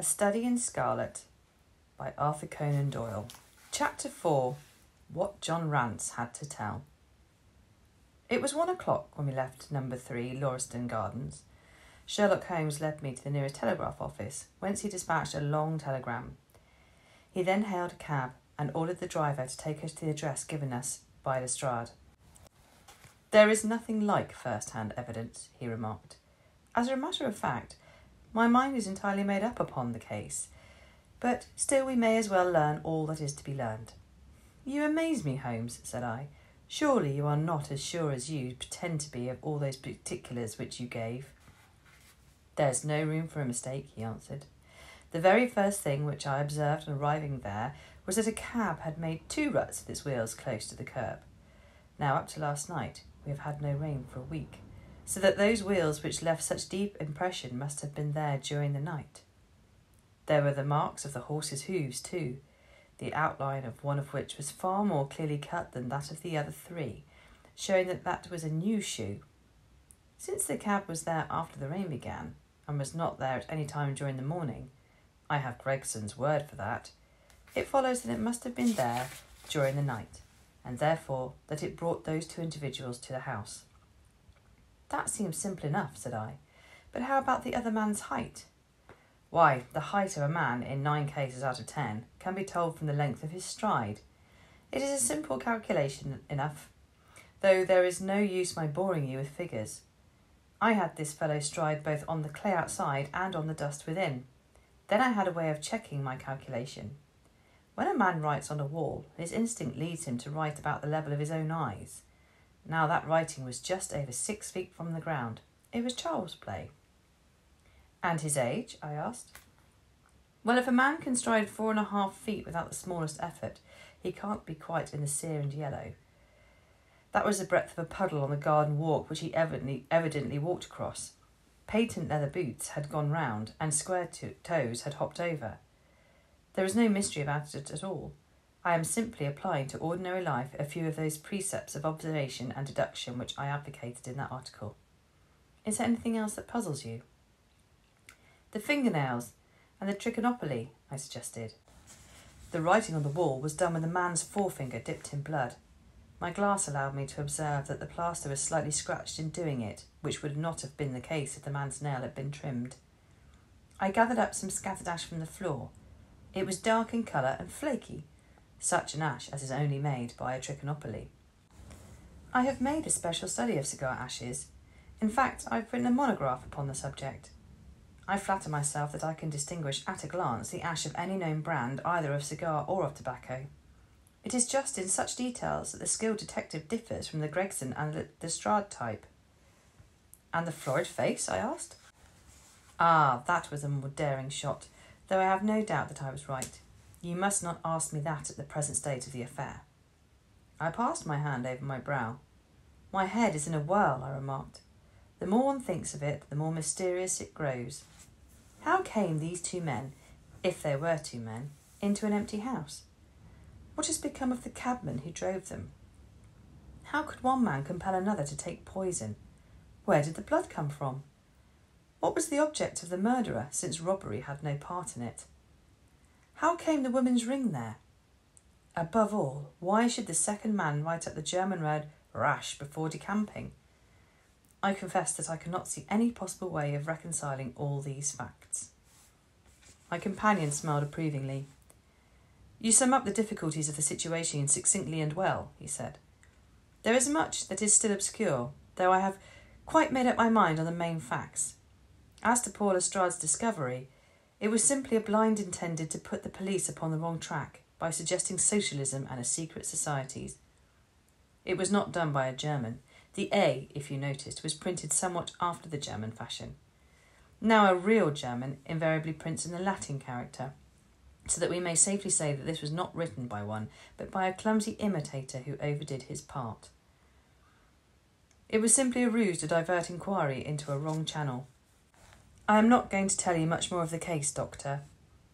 A Study in Scarlet by Arthur Conan Doyle. Chapter 4. What John Rance Had to Tell. It was 1 o'clock when we left number 3 Lauriston Gardens. Sherlock Holmes led me to the nearest telegraph office, whence he dispatched a long telegram. He then hailed a cab and ordered the driver to take us to the address given us by Lestrade. "There is nothing like first-hand evidence," he remarked. "As a matter of fact, my mind is entirely made up upon the case, but still we may as well learn all that is to be learned." "You amaze me, Holmes," said I. "Surely you are not as sure as you pretend to be of all those particulars which you gave." "There's no room for a mistake," he answered. "The very first thing which I observed on arriving there was that a cab had made 2 ruts with its wheels close to the curb. Now, up to last night, we have had no rain for a week, so that those wheels which left such deep impression must have been there during the night. There were the marks of the horses' hoofs too, the outline of one of which was far more clearly cut than that of the other 3, showing that that was a new shoe. Since the cab was there after the rain began, and was not there at any time during the morning, I have Gregson's word for that, it follows that it must have been there during the night, and therefore that it brought those 2 individuals to the house." "That seems simple enough," said I. "But how about the other man's height?" "Why, the height of a man, in 9 cases out of 10, can be told from the length of his stride. It is a simple calculation enough, though there is no use my boring you with figures. I had this fellow stride both on the clay outside and on the dust within. Then I had a way of checking my calculation. When a man writes on a wall, his instinct leads him to write about the level of his own eyes. Now that writing was just over 6 feet from the ground. It was child's play." "And his age?" I asked. "Well, if a man can stride 4.5 feet without the smallest effort, he can't be quite in the sere and yellow. That was the breadth of a puddle on the garden walk which he evidently walked across. Patent leather boots had gone round, and square toes had hopped over. There is no mystery about it at all. I am simply applying to ordinary life a few of those precepts of observation and deduction which I advocated in that article. Is there anything else that puzzles you?" "The fingernails and the trichinopoly," I suggested. "The writing on the wall was done with a man's forefinger dipped in blood. My glass allowed me to observe that the plaster was slightly scratched in doing it, which would not have been the case if the man's nail had been trimmed. I gathered up some scattered ash from the floor. It was dark in colour and flaky, such an ash as is only made by a trichinopoly. I have made a special study of cigar ashes. In fact, I have written a monograph upon the subject. I flatter myself that I can distinguish at a glance the ash of any known brand, either of cigar or of tobacco. It is just in such details that the skilled detective differs from the Gregson and Lestrade type." "And the florid face?" I asked. "Ah, that was a more daring shot, though I have no doubt that I was right. You must not ask me that at the present state of the affair." I passed my hand over my brow. "My head is in a whirl," I remarked. "The more one thinks of it, the more mysterious it grows. How came these 2 men, if there were 2 men, into an empty house? What has become of the cabman who drove them? How could one man compel another to take poison? Where did the blood come from? What was the object of the murderer, since robbery had no part in it? How came the woman's ring there? Above all, why should the second man write up the German word 'rash' before decamping? I confess that I cannot see any possible way of reconciling all these facts." My companion smiled approvingly. "You sum up the difficulties of the situation succinctly and well," he said. "There is much that is still obscure, though I have quite made up my mind on the main facts. As to poor Lestrade's discovery, it was simply a blind intended to put the police upon the wrong track by suggesting socialism and a secret societies. It was not done by a German. The A, if you noticed, was printed somewhat after the German fashion. Now a real German invariably prints in the Latin character, so that we may safely say that this was not written by one, but by a clumsy imitator who overdid his part. It was simply a ruse to divert inquiry into a wrong channel. I am not going to tell you much more of the case, Doctor.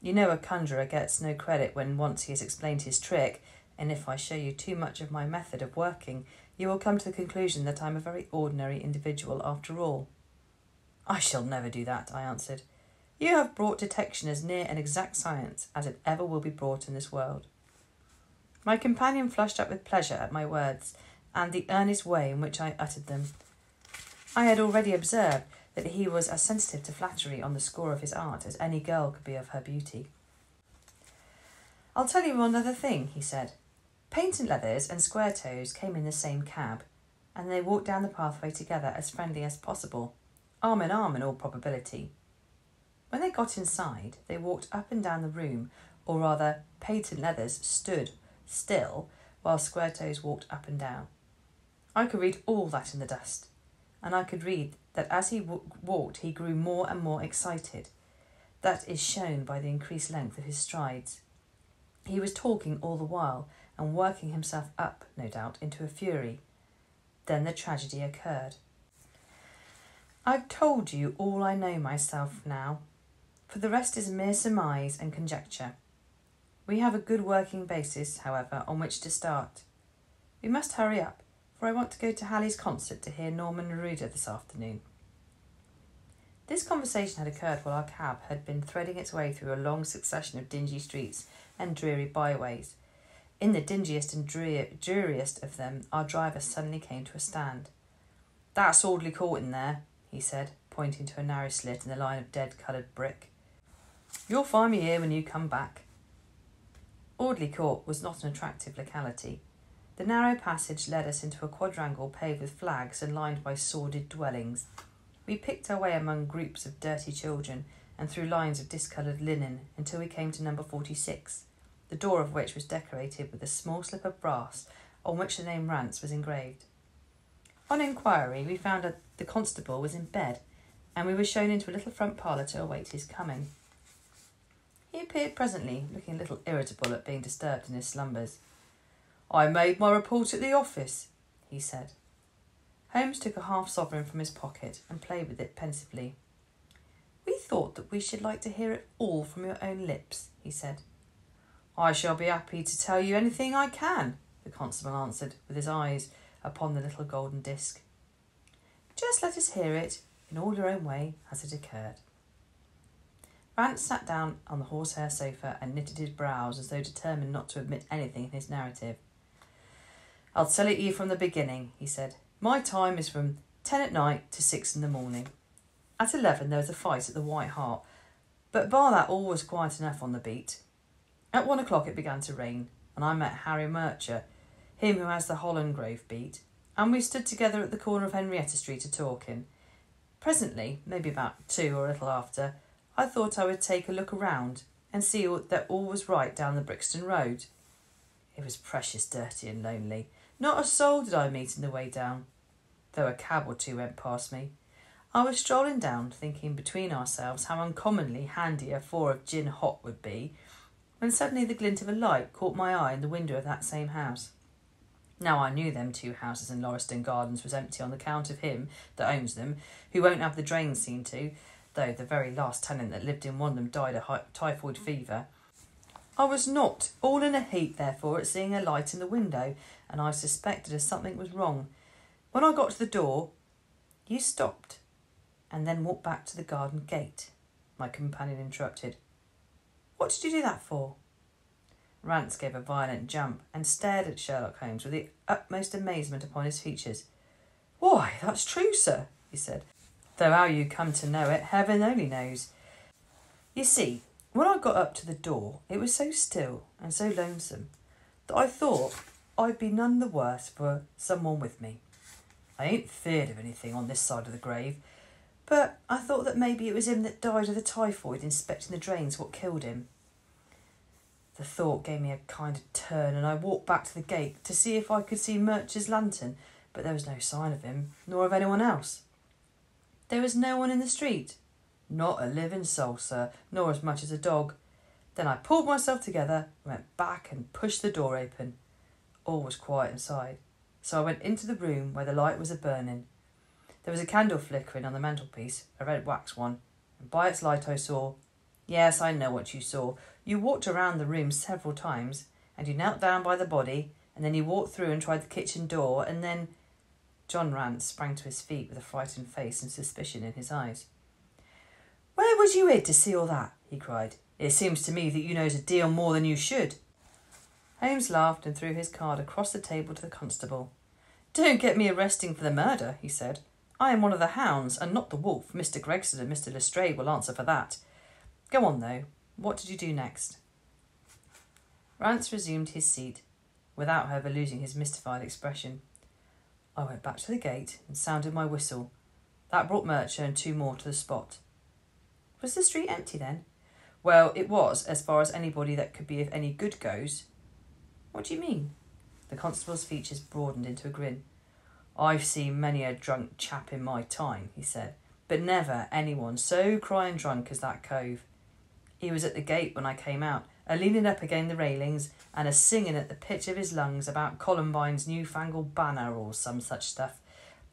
You know a conjurer gets no credit when once he has explained his trick, and if I show you too much of my method of working, you will come to the conclusion that I am a very ordinary individual after all." "I shall never do that," I answered. You have brought detection as near an exact science as it ever will be brought in this world." My companion flushed up with pleasure at my words and the earnest way in which I uttered them. I had already observed that he was as sensitive to flattery on the score of his art as any girl could be of her beauty. "I'll tell you another thing," he said. "Painted Leathers and Square Toes came in the same cab, and they walked down the pathway together as friendly as possible, arm in arm in all probability. When they got inside, they walked up and down the room, or rather, Painted Leathers stood still while Square Toes walked up and down. I could read all that in the dust, and I could read that as he walked he grew more and more excited. That is shown by the increased length of his strides. He was talking all the while, and working himself up, no doubt, into a fury. Then the tragedy occurred. I've told you all I know myself now, for the rest is mere surmise and conjecture. We have a good working basis, however, on which to start. We must hurry up, for I want to go to Halley's concert to hear Norman Neruda this afternoon." This conversation had occurred while our cab had been threading its way through a long succession of dingy streets and dreary byways. In the dingiest and dreariest of them, our driver suddenly came to a stand. "That's Audley Court in there," he said, pointing to a narrow slit in the line of dead-coloured brick. "You'll find me here when you come back." Audley Court was not an attractive locality. The narrow passage led us into a quadrangle paved with flags and lined by sordid dwellings. We picked our way among groups of dirty children and through lines of discoloured linen until we came to number 46, the door of which was decorated with a small slip of brass on which the name Rance was engraved. On inquiry, we found that the constable was in bed, and we were shown into a little front parlour to await his coming. He appeared presently, looking a little irritable at being disturbed in his slumbers. "I made my report at the office," he said. Holmes took a half-sovereign from his pocket and played with it pensively. "We thought that we should like to hear it all from your own lips," he said. "I shall be happy to tell you anything I can," the constable answered, with his eyes upon the little golden disc. "Just let us hear it, in all your own way, as it occurred." Rance sat down on the horsehair sofa and knitted his brows as though determined not to omit anything in his narrative. "I'll tell it you from the beginning," he said. "My time is from 10 at night to 6 in the morning. At 11 there was a fight at the White Hart, but bar that all was quiet enough on the beat. At 1 o'clock it began to rain, and I met Harry Murcher, him who has the Holland Grove beat, and we stood together at the corner of Henrietta Street a-talking. Presently, maybe about 2 or a little after, I thought I would take a look around and see that all was right down the Brixton Road. It was precious dirty and lonely. Not a soul did I meet in the way down, though a cab or two went past me. I was strolling down, thinking between ourselves how uncommonly handy a 4 of gin hot would be, when suddenly the glint of a light caught my eye in the window of that same house. Now I knew them 2 houses in Lauriston Gardens was empty on account of him that owns them, who won't have the drains seen to, though the very last tenant that lived in one of them died of typhoid fever. I was not all in a heap, therefore, at seeing a light in the window, and I suspected as something was wrong. When I got to the door, you stopped, and then walked back to the garden gate," my companion interrupted. "What did you do that for?" Rance gave a violent jump and stared at Sherlock Holmes with the utmost amazement upon his features. "Why, that's true, sir," he said, "though how you come to know it, heaven only knows. You see, when I got up to the door, it was so still and so lonesome that I thought I'd be none the worse for someone with me. I ain't feared of anything on this side of the grave, but I thought that maybe it was him that died of the typhoid inspecting the drains what killed him. The thought gave me a kind of turn, and I walked back to the gate to see if I could see Murcher's lantern, but there was no sign of him, nor of anyone else." "There was no one in the street?" "Not a living soul, sir, nor as much as a dog. Then I pulled myself together, went back and pushed the door open. All was quiet inside, so I went into the room where the light was a-burning. There was a candle flickering on the mantelpiece, a red wax one, and by its light I saw— Yes, I know what you saw. You walked around the room several times, and you knelt down by the body, and then you walked through and tried the kitchen door, and then—" John Rance sprang to his feet with a frightened face and suspicion in his eyes. "Where was you hid to see all that?" he cried. "It seems to me that you knows a deal more than you should." Holmes laughed and threw his card across the table to the constable. "Don't get me arresting for the murder," he said. "I am one of the hounds, and not the wolf. Mr. Gregson and Mr. Lestrade will answer for that. Go on, though. What did you do next?" Rance resumed his seat, without, however, losing his mystified expression. "I went back to the gate and sounded my whistle. That brought Murcher and 2 more to the spot." "Was the street empty then?" "Well, it was, as far as anybody that could be of any good goes." "What do you mean?" The constable's features broadened into a grin. "I've seen many a drunk chap in my time," he said, "but never anyone so crying drunk as that cove. He was at the gate when I came out, a-leaning up again the railings and a-singing at the pitch of his lungs about Columbine's newfangled banner or some such stuff.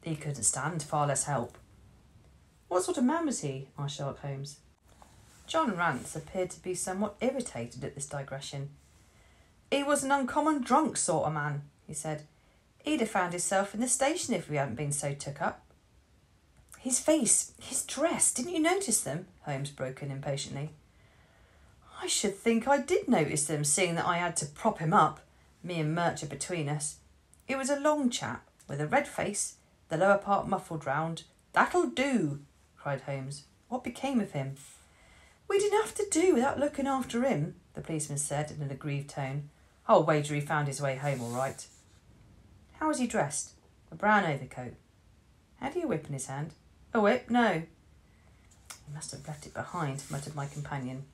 He couldn't stand, far less help." "What sort of man was he?" asked Sherlock Holmes. John Rance appeared to be somewhat irritated at this digression. "He was an uncommon drunk sort of man," he said. "He'd have found himself in the station if we hadn't been so took up." "His face, his dress, didn't you notice them?" Holmes broke in impatiently. "I should think I did notice them, seeing that I had to prop him up, me and Murcher between us. He was a long chap, with a red face, the lower part muffled round." "That'll do," cried Holmes. "What became of him?" "We didn't have to do without looking after him," the policeman said in an aggrieved tone. "I'll wager he found his way home all right." "How was he dressed?" "A brown overcoat." "Had he a whip in his hand?" "A whip? No." "He must have left it behind," muttered my companion.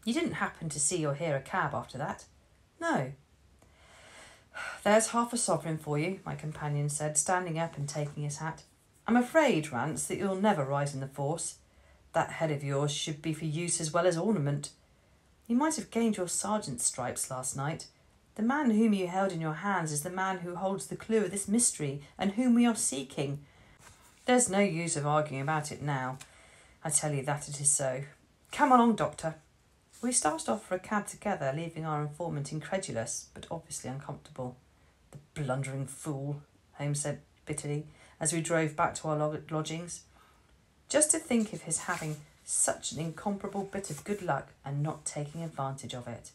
"You didn't happen to see or hear a cab after that?" "No." "There's half a sovereign for you," my companion said, standing up and taking his hat. "I'm afraid, Rance, that you'll never rise in the force. That head of yours should be for use as well as ornament. You might have gained your sergeant's stripes last night. The man whom you held in your hands is the man who holds the clue of this mystery and whom we are seeking. There's no use of arguing about it now. I tell you that it is so. Come along, Doctor." We started off for a cab together, leaving our informant incredulous, but obviously uncomfortable. "The blundering fool," Holmes said bitterly, as we drove back to our lodgings. "Just to think of his having such an incomparable bit of good luck and not taking advantage of it."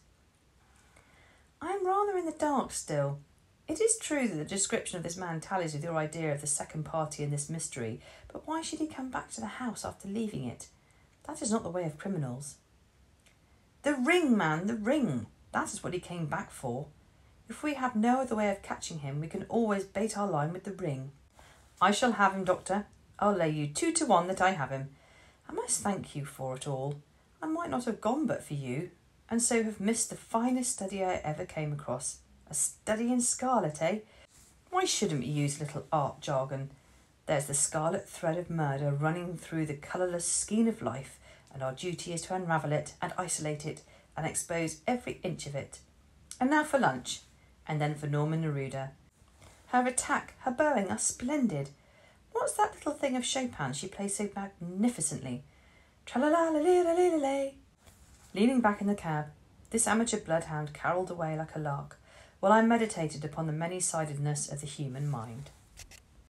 "I am rather in the dark still. It is true that the description of this man tallies with your idea of the second party in this mystery, but why should he come back to the house after leaving it? That is not the way of criminals." "The ring, man, the ring. That is what he came back for. If we have no other way of catching him, we can always bait our line with the ring." "I shall have him, Doctor. I'll lay you 2 to 1 that I have him. I must thank you for it all. I might not have gone but for you, and so have missed the finest study I ever came across. A study in scarlet, eh? Why shouldn't we use a little art jargon? There's the scarlet thread of murder running through the colourless skein of life, and our duty is to unravel it and isolate it and expose every inch of it. And now for lunch, and then for Norman Neruda. Her attack, her bowing are splendid. What's that little thing of Chopin's she plays so magnificently? Tra-la-la-la-la-la-la-la. Leaning back in the cab, this amateur bloodhound carolled away like a lark, while I meditated upon the many-sidedness of the human mind.